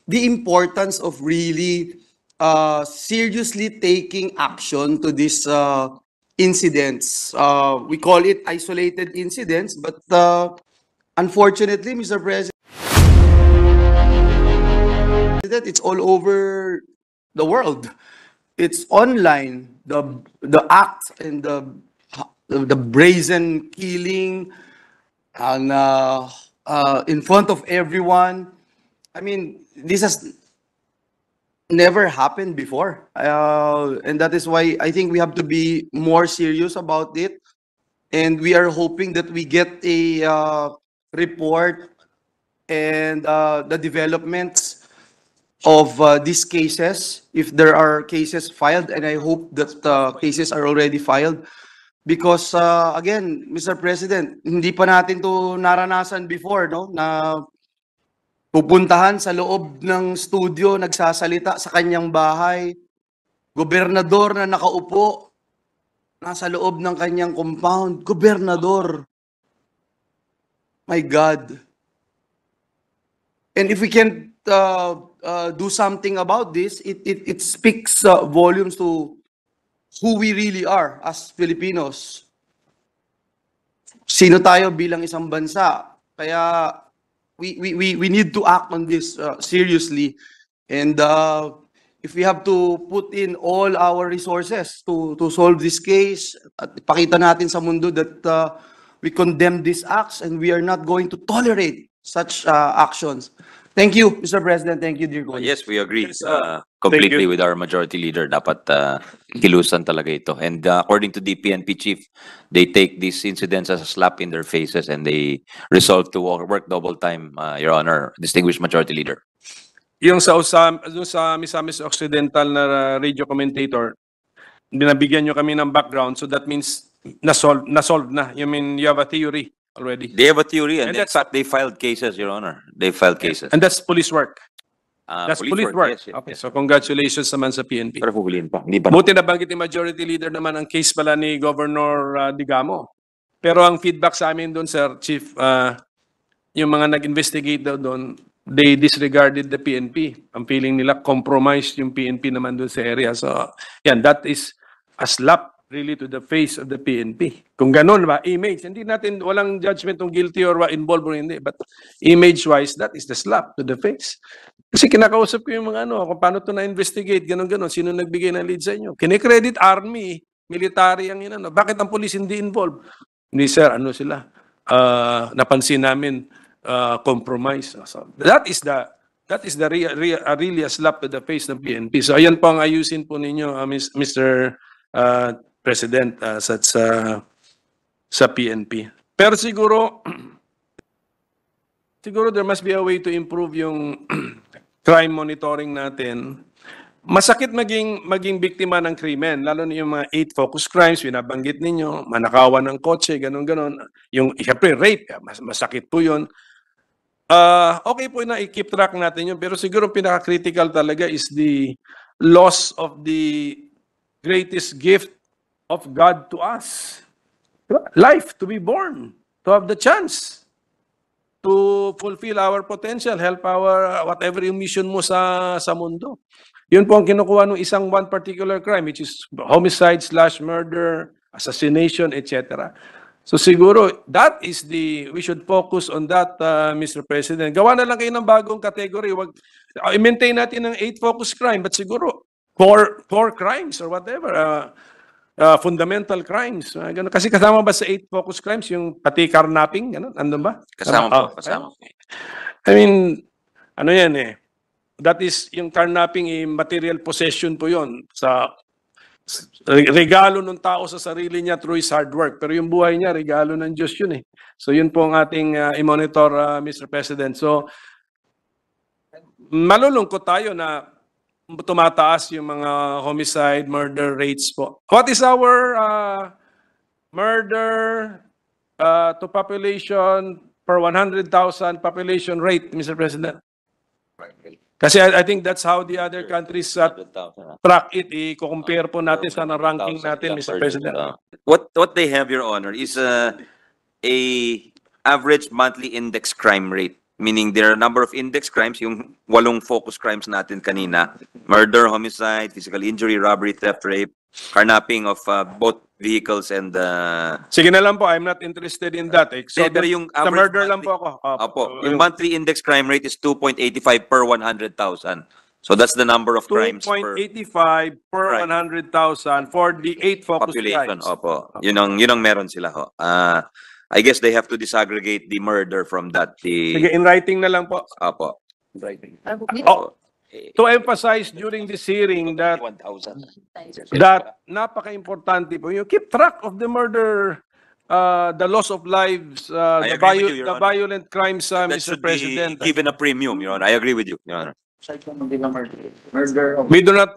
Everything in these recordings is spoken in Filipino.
the importance of really seriously taking action to these incidents. We call it isolated incidents, but unfortunately, Mr. President, it's all over the world. It's online. The act and the brazen killing and in front of everyone. I mean, this has never happened before, and that is why I think we have to be more serious about it. And we are hoping that we get a report and the developments of these cases, if there are cases filed, and I hope that cases are already filed. Because again, Mr. President, hindi pa natin to naranasan before, no? Na pupuntahan sa loob ng studio, nagsasalita sa kanyang bahay, gobernador na nakaupo, nasa loob ng kanyang compound, gobernador. My God. And if we can do something about this, it speaks volumes to who we really are as Filipinos. Sino tayo bilang isang bansa? Kaya we need to act on this seriously. And if we have to put in all our resources to solve this case, at ipakita natin sa mundo that we condemn these acts and we are not going to tolerate such actions. Thank you, Mr. President. Thank you, dear colleagues. Yes, we agree completely with our majority leader. Dapat kilusan talaga ito. And according to the PNP chief, they take these incidents as a slap in their faces and they resolve to work double time, Your Honor, distinguished majority leader. Yung sa Misamis Occidental na radio commentator, binabigyan nyo kami ng background, so that means na-solve na. You mean you have a theory already? They have a theory, and in that's- fact, they filed cases, Your Honor. They filed cases. And that's police work. That's police work. Yes, yes, Okay, yes. so congratulations naman sa PNP. Pero huhulihin pa. Hindi pa. Buti nabanggit ni Majority Leader naman ang case pala ni Governor Digamo. Pero ang feedback sa amin doon, Sir Chief, yung mga nag-investigate daw doon, they disregarded the PNP. Ang feeling nila, compromised yung PNP naman doon sa area. So, yan, that is a slap really to the face of the PNP. Kung ganun ba, image, hindi natin, walang judgment kung guilty or involved or hindi, but image-wise, that is the slap to the face. Kasi kinakausap ko yung mga kung paano to na-investigate, ganun-ganun, sino nagbigay ng lead sa inyo. Kinikredit army, military ang inano. Bakit ang police hindi involved? Hindi, sir, sila? Napansin namin, compromise. So, that is really a slap to the face ng PNP. So, ayan po ang ayusin po ninyo, Mr. President, sa PNP. Pero siguro there must be a way to improve yung crime monitoring natin. Masakit maging biktima ng krimen, lalo na yung mga 8 focus crimes, binabanggit ninyo, manakawan ng kotse, ganun-ganon. Yung, siyempre, rape, masakit po yun. Okay po na i-keep track natin yun, pero siguro pinaka-critical talaga is the loss of the greatest gift of God to us. Life, to be born, to have the chance to fulfill our potential, help our whatever yung mission mo sa mundo. Yun po ang kinukuha ng one particular crime, which is homicide / murder, assassination, etc. So siguro, we should focus on that, Mr. President. Gawa na lang kayo ng bagong category. I-maintain natin ng 8 focus crime, but siguro, core crimes or whatever, fundamental crimes. Ganun. Kasi kasama ba sa 8 focus crimes yung pati carnapping? Ganun? Andun ba? Kasama po, kasama. I mean, yan eh. That is, yung carnapping, material possession po yon sa regalo ng tao sa sarili niya through his hard work. Pero yung buhay niya, regalo ng Diyos yun eh. So yun po ang ating i-monitor, Mr. President. So, malulungkot tayo na tumataas yung mga homicide, murder rates po. What is our murder to population per 100,000 population rate, Mr. President? Kasi I think that's how the other countries track it. I-compare po natin sa ranking natin, Mr. President. What they have, Your Honor, is a average monthly index crime rate meaning there are a number of index crimes, yung 8 focus crimes natin kanina, murder, homicide, physical injury, robbery, theft, rape, carnapping of both vehicles and Sige na lang po, I'm not interested in that. So, pero yung sa average murder lang monthly- po ako. Opo, yung monthly index crime rate is 2.85 per 100,000. So that's the number of crimes per 2.85 per Right. 100,000 for the 8 focus population. crimes. Opo. Yun ang meron sila ho. I guess they have to disaggregate the murder from that. Sige, in writing na lang po. Opo. Oh, to emphasize during this hearing that 1,000. napaka-importante po, you keep track of the murder, the loss of lives, I agree with you, Your the Honor. violent crimes, That Mr. should President. be given a premium, Your Honor. I agree with you, Your Honor. We do not,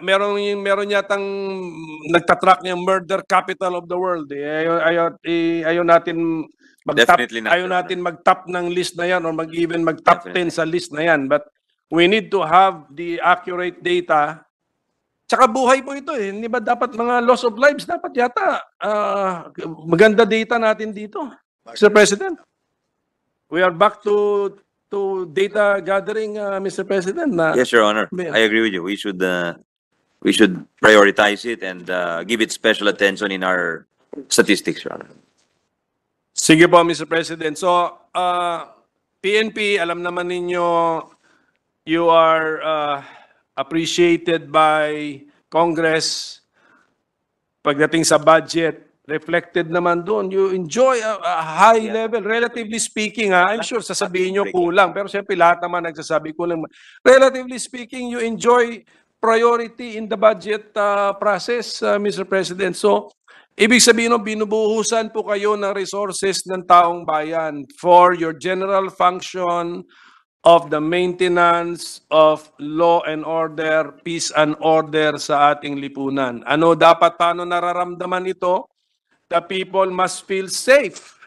meron yatang nagtatrack niya murder capital of the world. Ayaw natin Definitely not, ayaw Your Honor. natin mag-top ng list na yan or mag-even mag-top Definitely. 10 sa list na yan. But we need to have the accurate data. Tsaka buhay po ito eh. Hindi ba dapat mga loss of lives? Dapat yata maganda data natin dito. Mr. President, we are back to data gathering, Mr. President. Yes, Your Honor. Man. I agree with you. We should prioritize it and give it special attention in our statistics, Your Honor. Sige po, Mr. President. So, PNP, alam naman ninyo, you are appreciated by Congress. Pagdating sa budget, reflected naman doon. You enjoy a high level, relatively speaking. I'm sure sasabihin nyo kulang, pero siyempre lahat naman nagsasabi kulang. Relatively speaking, you enjoy priority in the budget process, Mr. President. So, ibig sabihin no, binubuhusan po kayo ng resources ng taong bayan for your general function of the maintenance of law and order, peace and order sa ating lipunan. Paano nararamdaman ito? The people must feel safe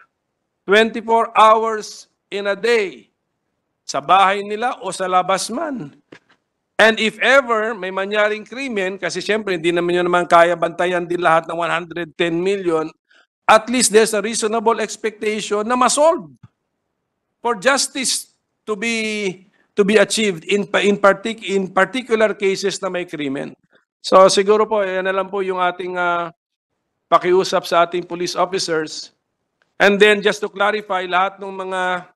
24 hours in a day sa bahay nila o sa labas man. And if ever may mangyaring krimen, kasi siyempre hindi naman yun naman kaya bantayan din lahat ng 110 million, at least there's a reasonable expectation na masolve for justice to be achieved in particular cases na may krimen. So siguro po, yan na lang po yung ating pakiusap sa ating police officers. And then just to clarify, lahat ng mga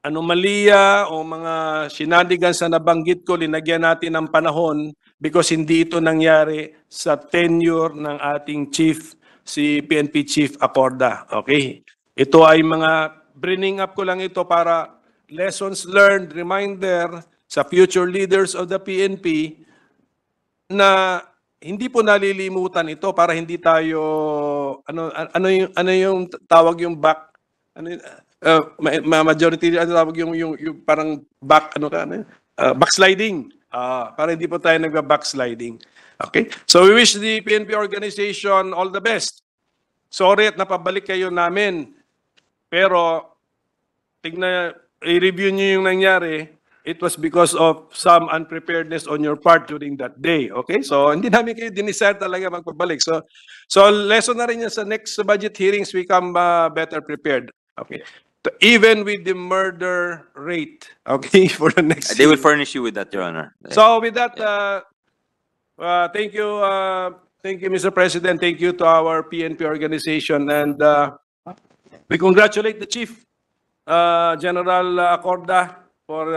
anomalya o mga shenanigans na nabanggit ko, linagyan natin ng panahon because hindi ito nangyari sa tenure ng ating chief, si PNP Chief Acorda. Okay? Ito ay mga bringing up ko lang ito para lessons learned, reminder sa future leaders of the PNP na hindi po nalilimutan ito para hindi tayo ano yung tawag yung back majority tawag yung parang backsliding para hindi po tayo nagba-backsliding. Okay? So we wish the PNP organization all the best. Sorry at napabalik kayo namin. Pero i-review niyo yung nangyari. It was because of some unpreparedness on your part during that day. Okay? So, hindi namin kayo dinisire talaga magpabalik. So lesson na rin yan sa next budget hearings, we come better prepared. Okay? Even with the murder rate. Okay? For the next They will furnish you with that, Your Honor. So, with that, thank you, Mr. President. Thank you to our PNP organization. And we congratulate the Chief, General Acorda, for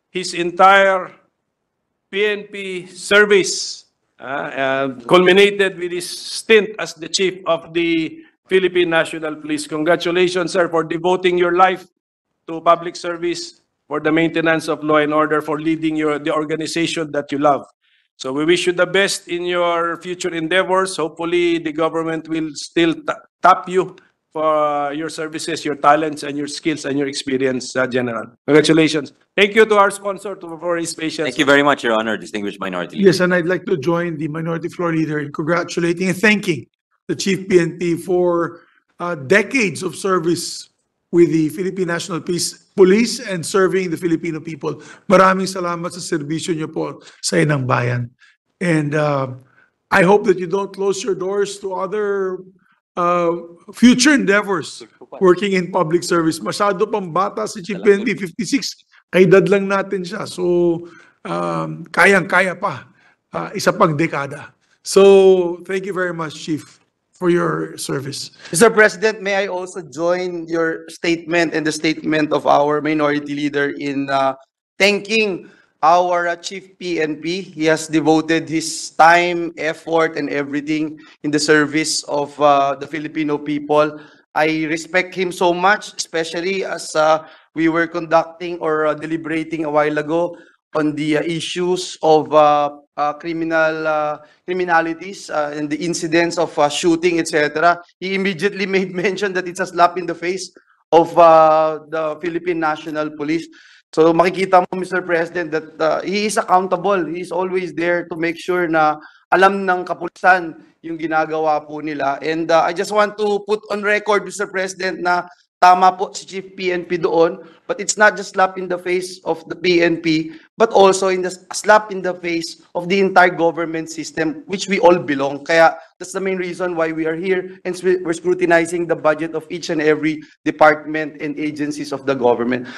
his entire PNP service, culminated with his stint as the Chief of the Philippine National Police. Congratulations, sir, for devoting your life to public service, for the maintenance of law and order, for leading the organization that you love. So we wish you the best in your future endeavors. Hopefully, the government will still tap you for your services, your talents, and your skills and your experience, General. Congratulations. Thank you to our sponsor for his patience. Thank you very much, Your Honor, distinguished minority leader. Yes, and I'd like to join the minority floor leader in congratulating and thanking the Chief PNP for decades of service with the Philippine National Police and serving the Filipino people. Maraming salamat sa serbisyo niyo po sa inang bayan. And I hope that you don't close your doors to other future endeavors working in public service. Masyado pang bata si Chief PNP, 56. Kaedad lang natin siya. So, kayang-kaya pa. Isa pang dekada. So, thank you very much, Chief, for your service. Mr. President, may I also join your statement and the statement of our minority leader in thanking our Chief PNP. He has devoted his time, effort, and everything in the service of the Filipino people. I respect him so much, especially as we were conducting or deliberating a while ago on the issues of criminalities and the incidents of shooting, etc. He immediately made mention that it's a slap in the face of the Philippine National Police. So makikita mo, Mr. President, that he is accountable. He is always there to make sure na alam ng kapulisan yung ginagawa po nila. And I just want to put on record, Mr. President, na tama po si Chief PNP doon, but it's not just slap in the face of the PNP, but also in the slap in the face of the entire government system, which we all belong. Kaya that's the main reason why we are here, and we're scrutinizing the budget of each and every department and agencies of the government.